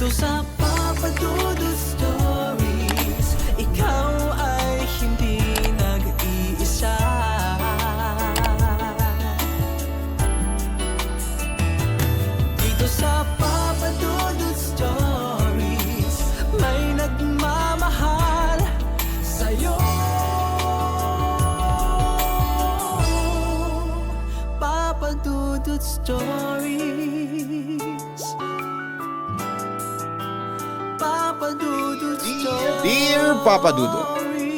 Dito sa Papa Dudut Stories, ikaw ay hindi nag-iisa. Dito sa Papa Dudut Stories, may nagmamahal sa'yo. Papa Dudut Stories, Papa Dudut Stories. Dear Papa Dudut,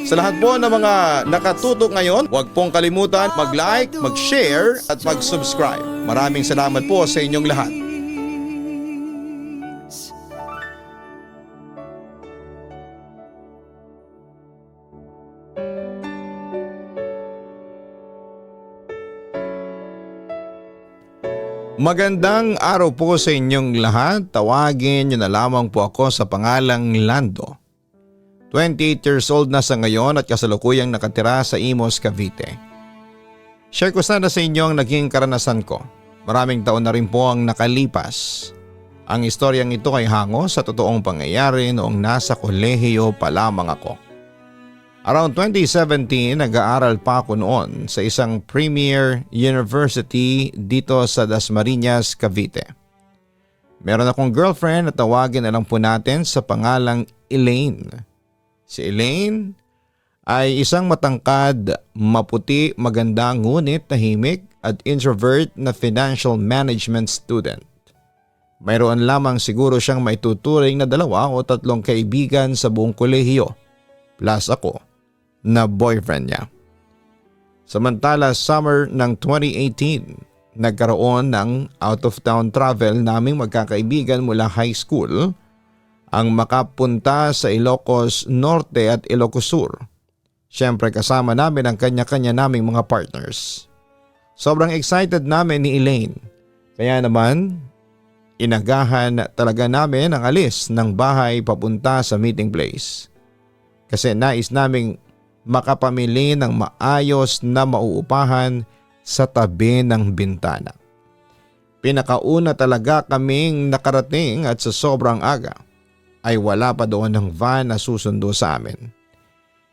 sa lahat po ng mga nakatutok ngayon, huwag pong kalimutan mag-like, mag-share at mag-subscribe. Maraming salamat po sa inyong lahat. Magandang araw po sa inyong lahat. Tawagin niyo na lamang po ako sa pangalang Lando. 28 years old na sa ngayon at kasalukuyang nakatira sa Imus, Cavite. Share ko sana sa inyo ang naging karanasan ko. Maraming taon na rin po ang nakalipas. Ang istoryang ito ay hango sa totoong pangyayari noong nasa kolehiyo pa lamang ako. Around 2017, nag-aaral pa ako noon sa isang premier university dito sa Dasmariñas, Cavite. Meron akong girlfriend at tawagin na lang po natin sa pangalang Elaine. Si Elaine ay isang matangkad, maputi, maganda ngunit tahimik at introvert na financial management student. Mayroon lamang siguro siyang maituturing na 2 o 3 kaibigan sa buong kolehiyo plus ako na boyfriend niya. Samantala summer ng 2018, nagkaroon ng out of town travel naming magkakaibigan mula high school ang makapunta sa Ilocos Norte at Ilocos Sur. Siyempre kasama namin ang kanya-kanya naming mga partners. Sobrang excited namin ni Elaine. Kaya naman, inagahan talaga namin ang alis ng bahay papunta sa meeting place. Kasi nais naming makapamili ng maayos na mauupahan sa tabi ng bintana. Pinakauna talaga kaming nakarating at sa sobrang aga ay wala pa doon ng van na susundo sa amin.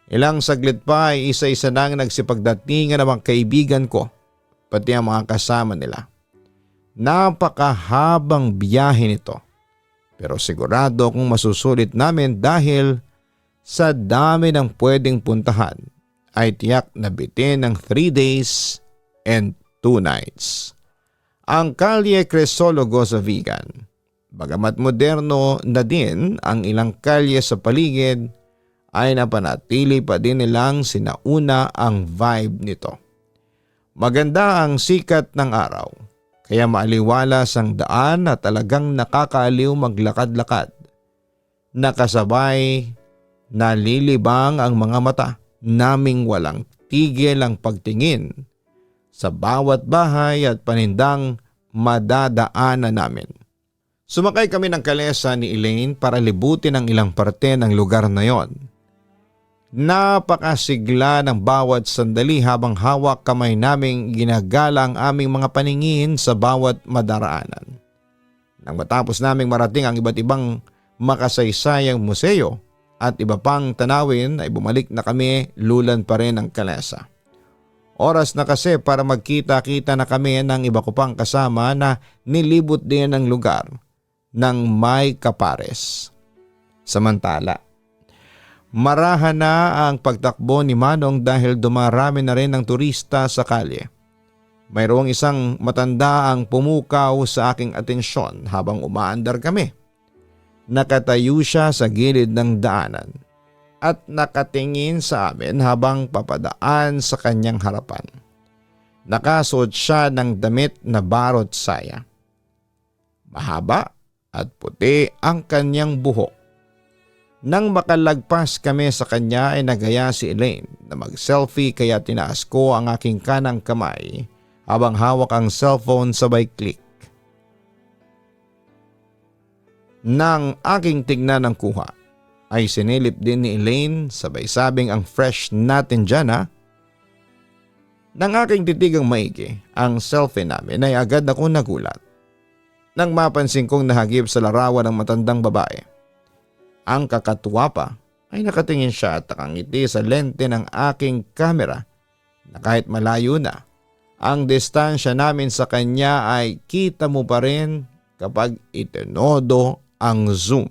Ilang saglit pa ay isa-isa nang nagsipagdatingan ng mga kaibigan ko pati ang mga kasama nila. Napakahabang biyahe nito pero sigurado kung masusulit namin dahil sa dami ng pwedeng puntahan ay tiyak na bitin ng 3 days and 2 nights. Ang Kalye Crisologo sa Vigan. Bagamat moderno na din ang ilang kalye sa paligid ay napanatili pa din nilang sinauna ang vibe nito. Maganda ang sikat ng araw kaya maaliwalas ang daan na talagang nakakaaliw maglakad-lakad. Nakasabay nalilibang ang mga mata naming walang tigil ang pagtingin sa bawat bahay at panindang madadaanan namin. Sumakay kami ng kalesa ni Elaine para libutin ang ilang parte ng lugar na yon. Napakasigla ng bawat sandali habang hawak kamay naming ginagala ang aming mga paningin sa bawat madaraanan. Nang matapos naming marating ang iba't ibang makasaysayang museo at iba pang tanawin ay bumalik na kami, lulan pa rin ang kalesa. Oras na kasi para magkita-kita na kami ng iba ko pang kasama na nilibot din ang lugar ng may kapares. Samantala, marahan na ang pagtakbo ni Manong dahil dumarami na rin ang turista sa kalye. Mayroong isang matanda ang pumukaw sa aking atensyon habang umaandar kami. Nakatayo siya sa gilid ng daanan at nakatingin sa amin habang papadaan sa kanyang harapan. Nakasuot siya ng damit na barot saya. Mahaba at puti ang kanyang buhok. Nang makalagpas kami sa kanya ay nagaya si Elaine na mag-selfie kaya tinaas ko ang aking kanang kamay habang hawak ang cellphone sabay click. Nang aking tignan ng kuha ay sinilip din ni Elaine sabay sabing ang fresh natin dyan ha. Nang aking titigang maigi ang selfie namin ay agad ako nagulat. nang mapansin kong nahagip sa larawan ng matandang babae. Ang kakatuwa pa ay nakatingin siya at nakangiti sa lente ng aking kamera na kahit malayo na, ang distansya namin sa kanya ay kita mo pa rin kapag itinodo ang zoom.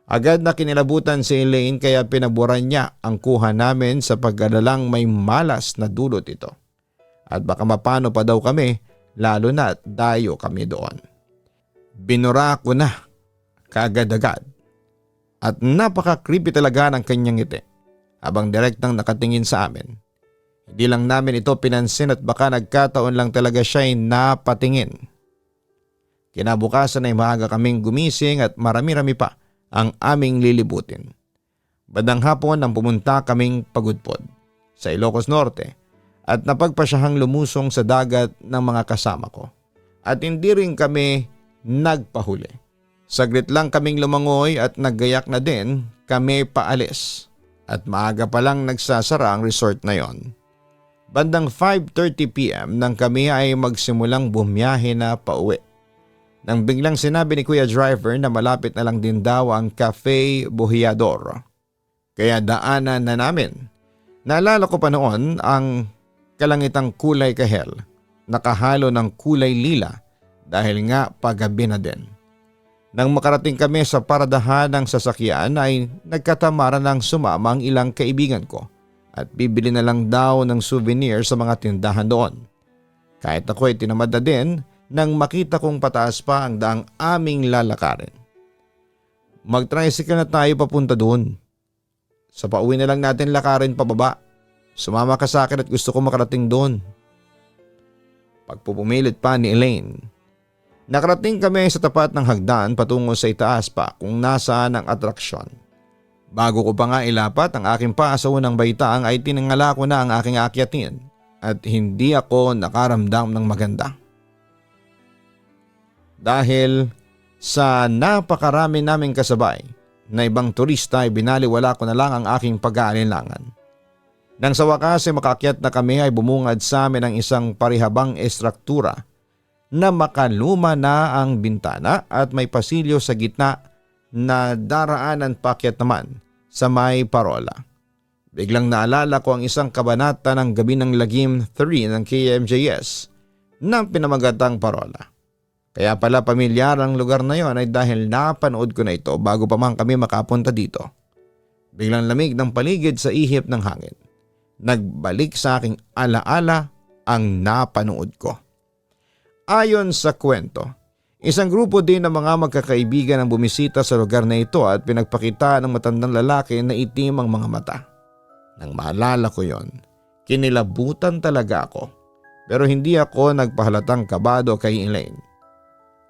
Agad na kinilabutan si Elaine kaya pinaboran niya ang kuha namin sa pag-alalang may malas na dulot ito. At baka mapano pa daw kami lalo na at dayo kami doon. Binura ko na kaagad-agad at napaka-creepy talaga ng kanyang ngiti habang direktang nakatingin sa amin. Hindi lang namin ito pinansin at baka nagkataon lang talaga siya ay napatingin. Kinabukasan ay maaga kaming gumising at marami-rami pa ang aming lilibutin. Bandang hapon nang pumunta kaming Pagudpod sa Ilocos Norte at napagpasyahang lumusong sa dagat ng mga kasama ko. At hindi rin kami nagpahuli. Saglit lang kaming lumangoy at naggayak na din kami paalis. At maaga pa lang nagsasara ang resort na yon. Bandang 5:30 PM nang kami ay magsimulang bumiyahe na pauwi. Nang biglang sinabi ni Kuya Driver na malapit na lang din daw ang Cafe Bohíador. Kaya daanan na namin. Naalala ko pa noon ang kalangitang kulay kahel, nakahalo ng kulay lila dahil nga paggabi na din. Nang makarating kami sa paradahan ng sasakyan ay nagkatamaran ng sumama ang ilang kaibigan ko at bibili na lang daw ng souvenir sa mga tindahan doon. Kahit ako ay tinamad na din nang makita kong pataas pa ang daang aming lalakarin. Mag-tricycle na tayo papunta doon. Sa pauwi na lang natin lakarin pababa. Sumama ka sa akin at gusto ko makarating doon. Pagpupumilit pa ni Elaine. Nakarating kami sa tapat ng hagdan patungo sa itaas pa kung nasaan ang atraksyon. Bago ko pa nga ilapat ang aking paa sa unang baitaang ay tinangala ko na ang aking aakyatin at hindi ako nakaramdam ng maganda. Dahil sa napakarami naming kasabay na ibang turista ay binaliwala ko na lang ang aking pag-aalinlangan. Nang sa wakas ay makakyat na kami ay bumungad sa amin ang isang parihabang estruktura na makaluma na ang bintana at may pasilyo sa gitna na daraanan pakyat naman sa may parola. Biglang naalala ko ang isang kabanata ng Gabi ng Lagim 3 ng KMJS na pinamagatang parola. Kaya pala pamilyar ang lugar na yon ay dahil napanood ko na ito bago pa man kami makapunta dito. Biglang lamig ng paligid sa ihip ng hangin. Nagbalik sa aking alaala ang napanood ko. Ayon sa kwento, isang grupo din ng mga magkakaibigan ang bumisita sa lugar na ito at pinagpakita ng matandang lalaki na itim ang mga mata. Nang maalala ko yon, kinilabutan talaga ako pero hindi ako nagpahalatang kabado kay Elaine.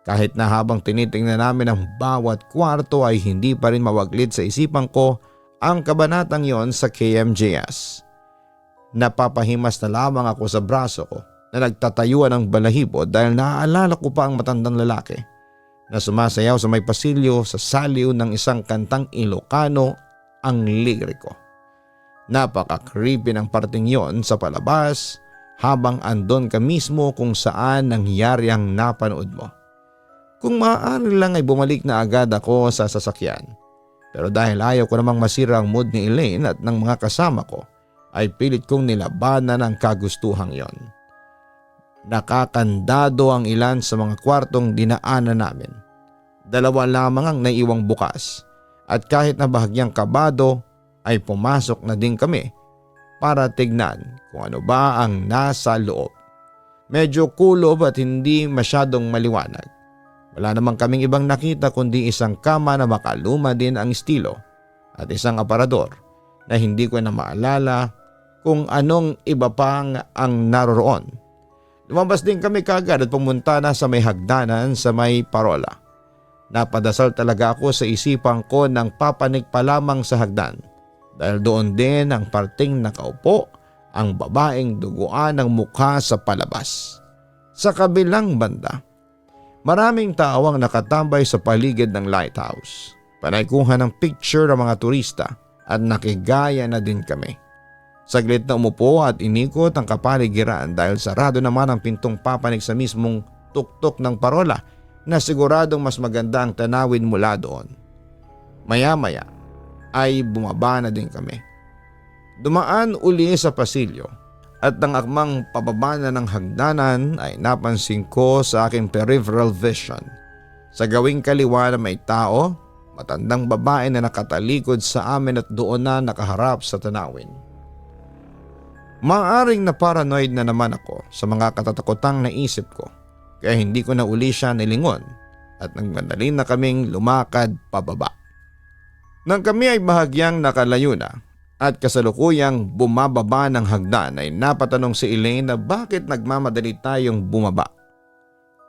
Kahit na habang tinitingnan namin ang bawat kwarto ay hindi pa rin mawaglit sa isipan ko ang kabanatang yon sa KMJS. Napapahimas na lamang ako sa braso ko na nagtatayuan ng balahibo dahil naaalala ko pa ang matandang lalaki na sumasayaw sa may pasilyo sa saliw ng isang kantang Ilocano ang liriko. Napaka-creepy ng parting yon sa palabas habang andon ka mismo kung saan nangyari ang napanood mo. Kung maaari lang ay bumalik na agad ako sa sasakyan. Pero dahil ayaw ko namang masira ang mood ni Elaine at ng mga kasama ko, ay pilit kong nilabanan ang kagustuhang yon. Nakakandado ang ilan sa mga kwartong dinaanan namin. 2 lamang ang naiwang bukas at kahit na bahagyang kabado ay pumasok na din kami para tignan kung ano ba ang nasa loob. Medyo kulob at hindi masyadong maliwanag. Wala namang kaming ibang nakita kundi isang kama na makaluma din ang estilo at isang aparador na hindi ko na maalala kung anong iba pang ang naroroon. Lumabas din kami kagad at pumunta na sa may hagdanan sa may parola. Napadasal talaga ako sa isipan ko nang papanik pa lamang sa hagdan dahil doon din ang parting nakaupo ang babaeng duguan ng mukha sa palabas. Sa kabilang banda, maraming tao ang nakatambay sa paligid ng lighthouse. Panaykuha ng picture ng mga turista at nakigaya na din kami. Saglit na umupo at inikot ang kapaligiran dahil sarado naman ang pintong papanik sa mismong tuktok ng parola na siguradong mas maganda ang tanawin mula doon. Maya-maya ay bumaba na din kami. Dumaan uli sa pasilyo at nang akmang pababa na ng hagdanan ay napansin ko sa aking peripheral vision. Sa gawing kaliwa na may tao, matandang babae na nakatalikod sa amin at doon na nakaharap sa tanawin. Maaring na paranoid na naman ako sa mga katatakotang naisip ko kaya hindi ko na uli siya nilingon at nagmadali na kaming lumakad pababa. Nang kami ay bahagyang nakalayo na at kasalukuyang bumababa ng hagdan ay napatanong si Elaine na bakit nagmamadali tayong bumaba.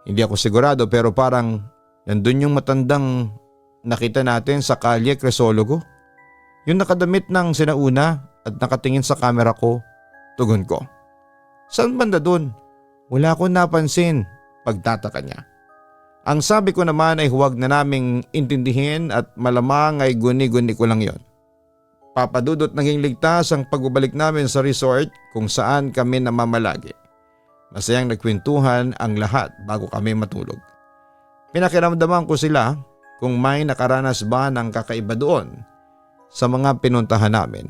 Hindi ako sigurado pero parang nandun yung matandang nakita natin sa Kalye Crisologo. Yung nakadamit ng sinauna at nakatingin sa kamera ko. Tugon ko. Saan banda dun? Wala akong napansin. Pagtataka niya. Ang sabi ko naman ay huwag na naming intindihin at malamang ay guni-guni ko lang yon. Papadudot naging ligtas ang pagbabalik namin sa resort kung saan kami namamalagi. Masayang nagkwentuhan ang lahat bago kami matulog. Pinakiramdaman ko sila kung may nakaranas ba ng kakaiba doon sa mga pinuntahan namin.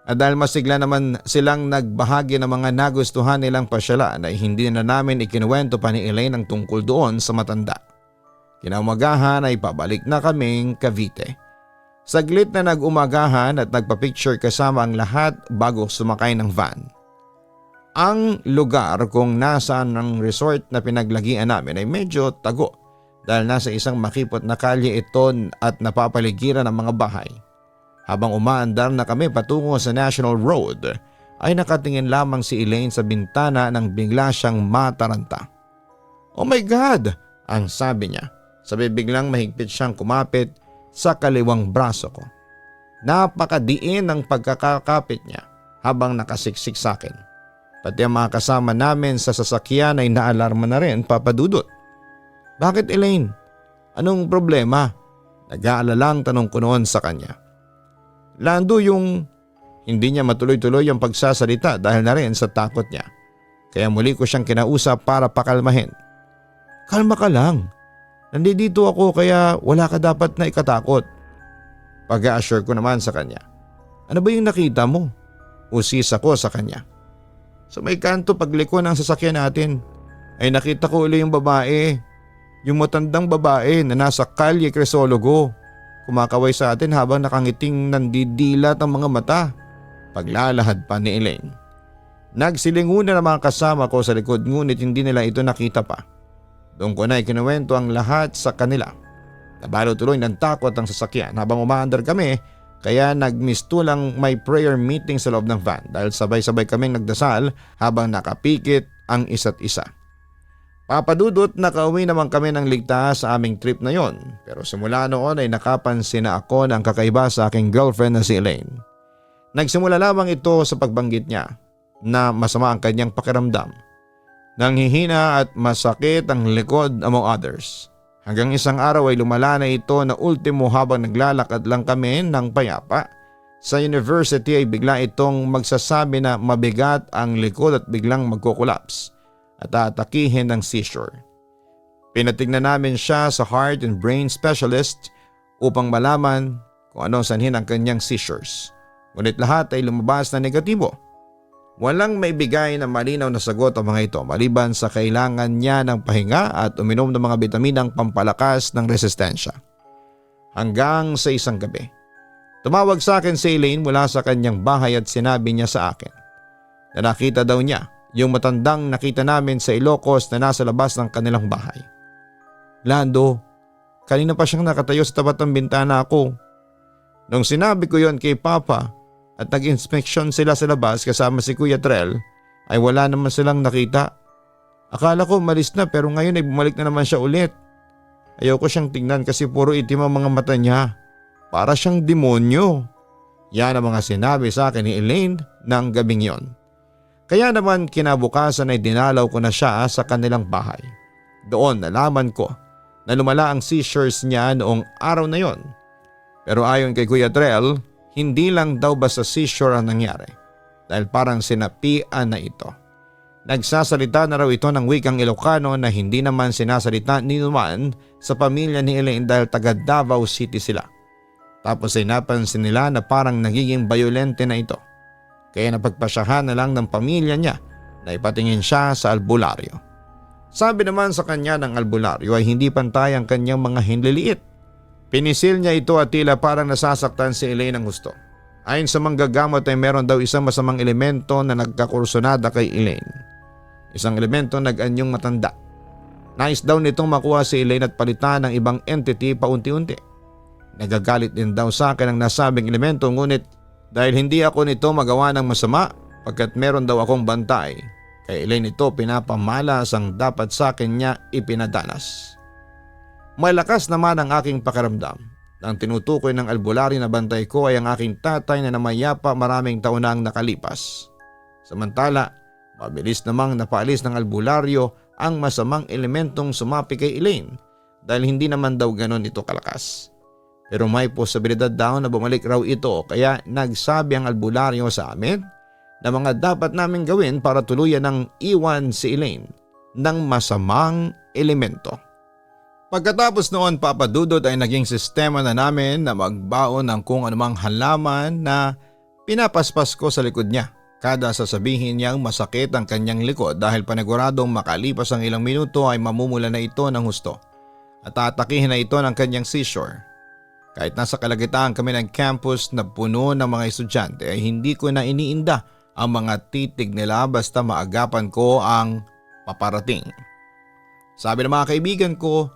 At dahil masigla naman silang nagbahagi ng mga nagustuhan nilang pasyalan ay hindi na namin ikinuwento pa ni Elaine ang tungkol doon sa matanda. Kinaumagahan ay pabalik na kaming Cavite. Saglit na nag-umagahan at nagpa-picture kasama ang lahat bago sumakay ng van. Ang lugar kung nasaan ang resort na pinaglagian namin ay medyo tago dahil nasa isang makipot na kalye ito at napapaligiran ng mga bahay. Habang umaandar na kami patungo sa National Road ay nakatingin lamang si Elaine sa bintana nang bigla siyang mataranta. "Oh my God!" ang sabi niya. Sabay biglang mahigpit siyang kumapit sa kaliwang braso ko. Napakadiin ang pagkakakapit niya habang nakasiksik sa akin. Pati ang mga kasama namin sa sasakyan ay naalarma na rin, papadudot. "Bakit Elaine? Anong problema?" Nag-aalalang tanong ko noon sa kanya. Lando yung hindi niya matuloy-tuloy ang pagsasalita dahil na rin sa takot niya. Kaya muli ko siyang kinausap para pakalmahin. "Kalma ka lang. Nandito ako kaya wala ka dapat na ikatakot." Pag-a-assure ko naman sa kanya. "Ano ba yung nakita mo?" Usis ako sa kanya. "Sa may kanto pagliko ng sasakyan natin ay nakita ko uli yung babae. Yung matandang babae na nasa Kalye Crisologo. Kumakaway sa atin habang nakangiting nandidilat ang mga mata." Paglalahad pa ni Elaine. Nagsilingunan ang mga kasama ko sa likod ngunit hindi nila ito nakita pa. Doon ko na ikinuwento ang lahat sa kanila. Nabalo tuloy ng takot ang sasakyan habang umaandar kami kaya nagmistulang may prayer meeting sa loob ng van dahil sabay-sabay kaming nagdasal habang nakapikit ang isa't isa. Papadudot nakauwi naman kami ng ligtas sa aming trip na yon pero simula noon ay nakapansin na ako ng kakaiba sa aking girlfriend na si Elaine. Nagsimula lamang ito sa pagbanggit niya na masama ang kanyang pakiramdam. Nanghihina at masakit ang likod among others. Hanggang isang araw ay lumala na ito na ultimo habang naglalakad lang kami ng payapa. Sa university ay bigla itong magsasabi na mabigat ang likod at biglang magkukulaps at aatakihin ng seizure. Pinatignan namin siya sa heart and brain specialist upang malaman kung anong sanhin ang kanyang seizures. Ngunit lahat ay lumabas na negatibo. Walang maibigay na malinaw na sagot ang mga ito maliban sa kailangan niya ng pahinga at uminom ng mga bitaminang pampalakas ng resistensya. Hanggang sa isang gabi, tumawag sa akin si Elaine mula sa kanyang bahay at sinabi niya sa akin na nakita daw niya yung matandang nakita namin sa Ilocos na nasa labas ng kanilang bahay. "Lando, kanina pa siyang nakatayo sa tapat ng bintana ko." Nung sinabi ko yon kay Papa at nag-inspeksyon sila sa labas kasama si Kuya Trell ay wala naman silang nakita. Akala ko malis na pero ngayon ay bumalik na naman siya ulit. Ayoko siyang tingnan kasi puro itim ang mga mata niya. Para siyang demonyo. Yan ang mga sinabi sa akin ni Elaine ng gabing yon. Kaya naman kinabukasan ay dinalaw ko na siya sa kanilang bahay. Doon nalaman ko na lumala ang seizures niya noong araw na yon. Pero ayon kay Kuya Trell, hindi lang daw basta seizure ang nangyari dahil parang sinapian na ito. Nagsasalita na raw ito ng wikang Ilocano na hindi naman sinasalita ni naman sa pamilya ni Elaine dahil taga Davao City sila. Tapos ay napansin nila na parang nagiging bayolente na ito. Kaya napagpasyahan na lang ng pamilya niya na ipatingin siya sa albularyo. Sabi naman sa kanya ng albularyo ay hindi pantay ang kanyang mga hinliliit. Pinisil niya ito at tila parang nasasaktan si Elaine ng gusto. Ayon sa manggagamot ay meron daw isang masamang elemento na nagkakursunada kay Elaine. Isang elemento nag-anyong matanda. Nais daw nitong makuha si Elaine at palitan ng ibang entity paunti-unti. Nagagalit din daw sa akin ang nasabing elemento ngunit dahil hindi ako nito magawa ng masama pagkat meron daw akong bantay, kay Elaine ito pinapamalas ang dapat sa akin niya ipinadanas. Malakas naman ang aking pakiramdam. Ang tinutukoy ng albularyo na bantay ko ay ang aking tatay na namayapa maraming taon na ang nakalipas. Samantala, mabilis namang napaalis ng albularyo ang masamang elementong sumapi kay Elaine dahil hindi naman daw ganon ito kalakas. Pero may posibilidad daw na bumalik raw ito kaya nagsabi ang albularyo sa amin na mga dapat namin gawin para tuluyan ng iwan si Elaine ng masamang elemento. Pagkatapos noon, Papa Dudut, ay naging sistema na namin na magbaon ng kung anumang halaman na pinapaspas ko sa likod niya. Kada sasabihin niyang masakit ang kanyang likod dahil paniguradong makalipas ang ilang minuto ay mamumula na ito ng husto at tatakihin na ito ng kanyang seizure. Kahit nasa kalagitnaan kami ng campus na puno ng mga estudyante ay hindi ko na iniinda ang mga titig nila basta maagapan ko ang paparating. Sabi ng mga kaibigan ko,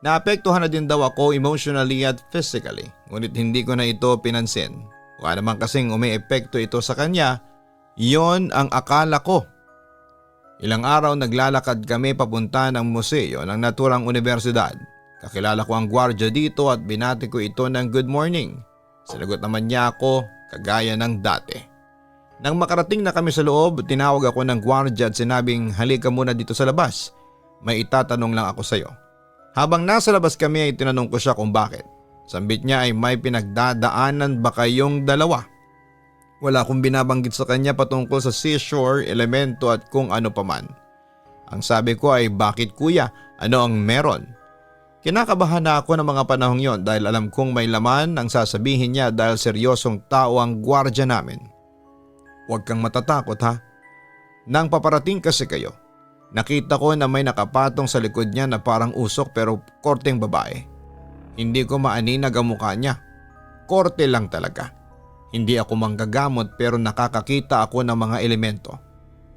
naapektuhan na din daw ako emotionally at physically ngunit hindi ko na ito pinansin. Kung naman kasing umi-epekto ito sa kanya, yon ang akala ko. Ilang araw naglalakad kami papunta ng museo ng naturang universidad. Kakilala ko ang gwardiya dito at binati ko ito ng good morning. Sinagot naman niya ako kagaya ng dati. Nang makarating na kami sa loob, tinawag ako ng gwardiya at sinabing halika muna dito sa labas. May itatanong lang ako sa iyo. Habang nasa labas kami ay tinanong ko siya kung bakit. Sambit niya ay may pinagdadaanan ba kayong dalawa? Wala akong binabanggit sa kanya patungkol sa seashore, elemento at kung ano paman. Ang sabi ko ay bakit kuya, ano ang meron? Kinakabahan na ako ng mga panahong yon dahil alam kong may laman ang sasabihin niya dahil seryosong tao ang gwardiya namin. Huwag kang matatakot ha. Nang paparating kasi kayo, nakita ko na may nakapatong sa likod niya na parang usok pero korteng babae. Hindi ko maaninag ang mukha niya. Korte lang talaga. Hindi ako manggagamot pero nakakakita ako ng mga elemento.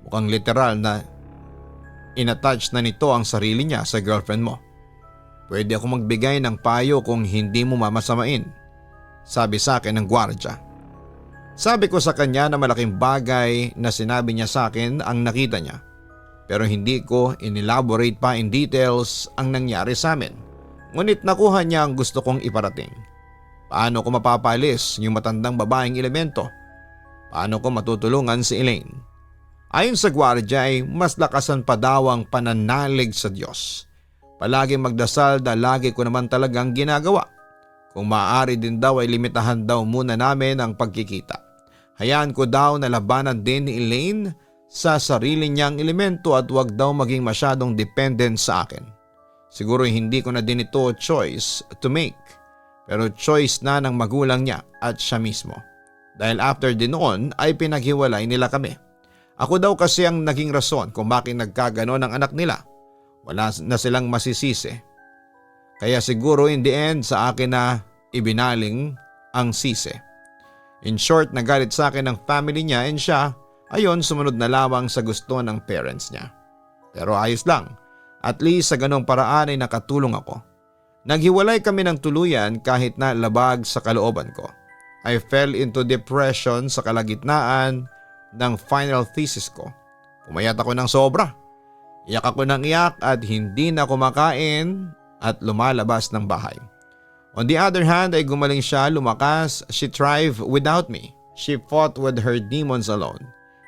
Mukhang literal na inattach na nito ang sarili niya sa girlfriend mo. Pwede ako magbigay ng payo kung hindi mo mamasamain, sabi sa akin ng gwardiya. Sabi ko sa kanya na malaking bagay na sinabi niya sa akin ang nakita niya. Pero hindi ko inelaborate pa in details ang nangyari sa amin. Ngunit nakuha niya ang gusto kong iparating. Paano ko mapapalis yung matandang babaeng elemento? Paano ko matutulungan si Elaine? Ayon sa gwardiya ay mas lakasan pa daw ang pananalig sa Diyos. Palagi magdasal dahil lagi ko naman talagang ginagawa. Kung maaari din daw ay limitahan daw muna namin ang pagkikita. Hayaan ko daw na labanan din ni Elaine sa sarili niyang elemento at wag daw maging masyadong dependent sa akin. Siguro hindi ko na din ito choice to make. Pero choice na ng magulang niya at siya mismo. Dahil after din noon ay pinaghiwalay nila kami. Ako daw kasi ang naging rason kung bakit nagkaganon ang anak nila. Wala na silang masisisi. Kaya siguro in the end sa akin na ibinaling ang sisi. In short, nagalit sa akin ang family niya and siya, ayon sumunod na lamang sa gusto ng parents niya. Pero ayos lang, at least sa ganong paraan ay nakatulong ako. Naghiwalay kami ng tuluyan kahit na labag sa kalooban ko. I fell into depression sa kalagitnaan ng final thesis ko. Pumayat ako ng sobra. Iyak ako ng iyak at hindi na kumakain at lumalabas ng bahay. On the other hand ay gumaling siya, lumakas, she thrived without me. She fought with her demons alone.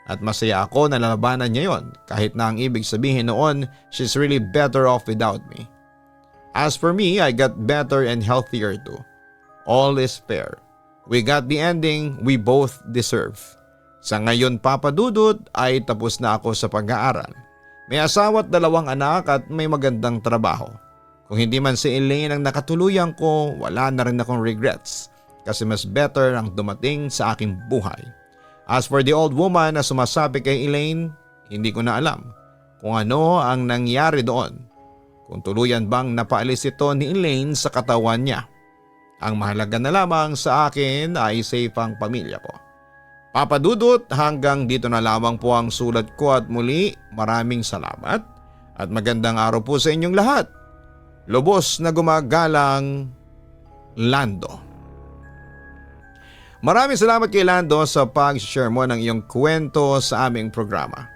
At masaya ako na lalabanan niya yon kahit na ang ibig sabihin noon she's really better off without me. As for me, I got better and healthier too. All is fair. We got the ending we both deserve. Sa ngayon Papa Dudut ay tapos na ako sa pag-aaral. May asawa at 2 anak at may magandang trabaho. Kung hindi man si Elaine ang nakatuluyan ko, wala na rin akong regrets kasi mas better ang dumating sa aking buhay. As for the old woman na sumasabi kay Elaine, hindi ko na alam kung ano ang nangyari doon. Kung tuluyan bang napaalis ito ni Elaine sa katawan niya. Ang mahalaga na lamang sa akin ay safe ang pamilya ko. Papa Dudut, hanggang dito na lamang po ang sulat ko at muli maraming salamat at magandang araw po sa inyong lahat. Lubos na gumagalang, Lando. Maraming salamat kay Lando sa pag-share mo ng iyong kwento sa aming programa.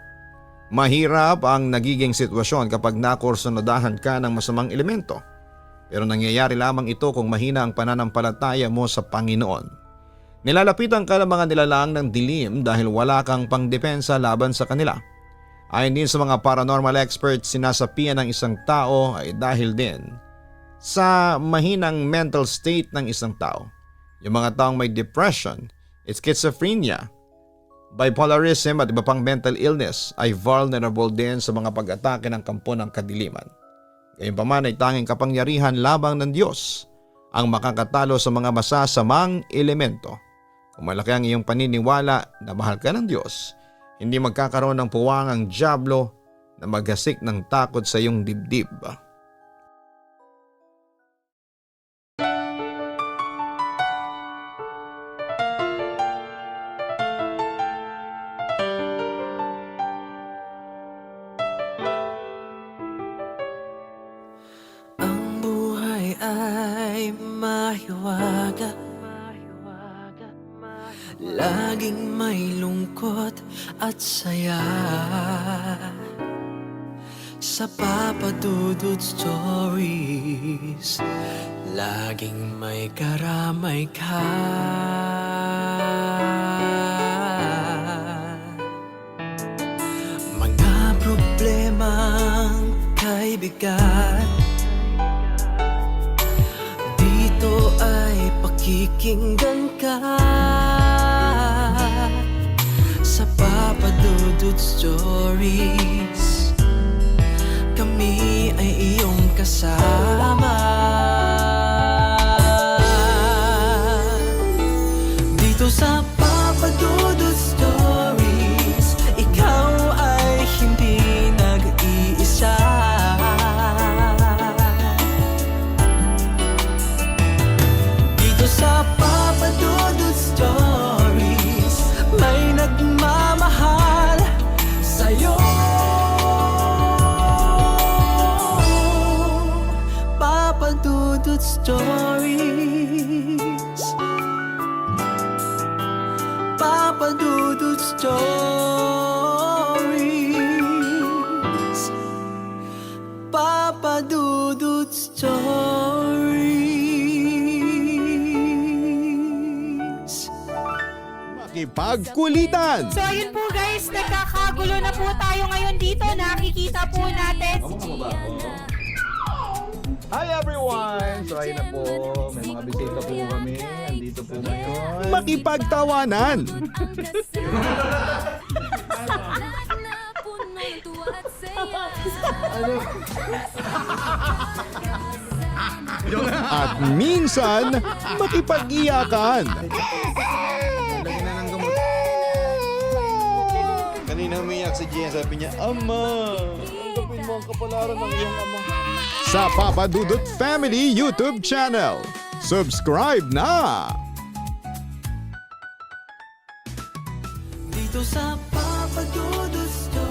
Mahirap ang nagiging sitwasyon kapag nakursunodahan ka ng masamang elemento. Pero nangyayari lamang ito kung mahina ang pananampalataya mo sa Panginoon. Nilalapitan ka ng mga nilalang ng dilim dahil wala kang pangdepensa laban sa kanila. Ayon din sa mga paranormal experts, sinasapian ng isang tao ay dahil din sa mahinang mental state ng isang tao. Yung mga taong may depression, schizophrenia, bipolarism at iba pang mental illness ay vulnerable din sa mga pag-atake ng kampo ng kadiliman. Gayunpaman ay tanging kapangyarihan labang ng Diyos ang makakatalo sa mga masasamang elemento. Kung malaki ang iyong paniniwala na mahal ka ng Diyos, hindi magkakaroon ng puwang ang dyablo na maggasik ng takot sa iyong dibdib. Ang buhay ay mahiwaga, laging may lungkot at saya. Sa Papa Dudut Stories, laging may karamay ka. Mga problemang kay bigat, dito ay pakikinggan ka. Sa Papa Dudut Stories, kami ay iyong kasama. Dito sa Papa Dudut Stories, ikaw ay hindi nag-iisa. Dito sa Papa Dudut Stories, may nagmamahal sa'yo. Papa Dudut Stories, Papa Dudut Stories, Papa Dudut Stories. Makipagkulitan! So ayun po guys, nagkakagulo na po tayo ngayon dito. Nakikita po natin si Gian. Hi everyone! So ayun na po, may mga bisita po kami. Andito po ngayon. Makipagtawanan! At minsan, makipag-iyakan. Lagyan na ng gamot. Kanina umiyak si Gian, sabi niya, Ama, tanggapin mo ang kapalaran ng iyong ama. Sa Papa Dudut Family YouTube channel. Subscribe na! Dito sa Papa Dudut Stories.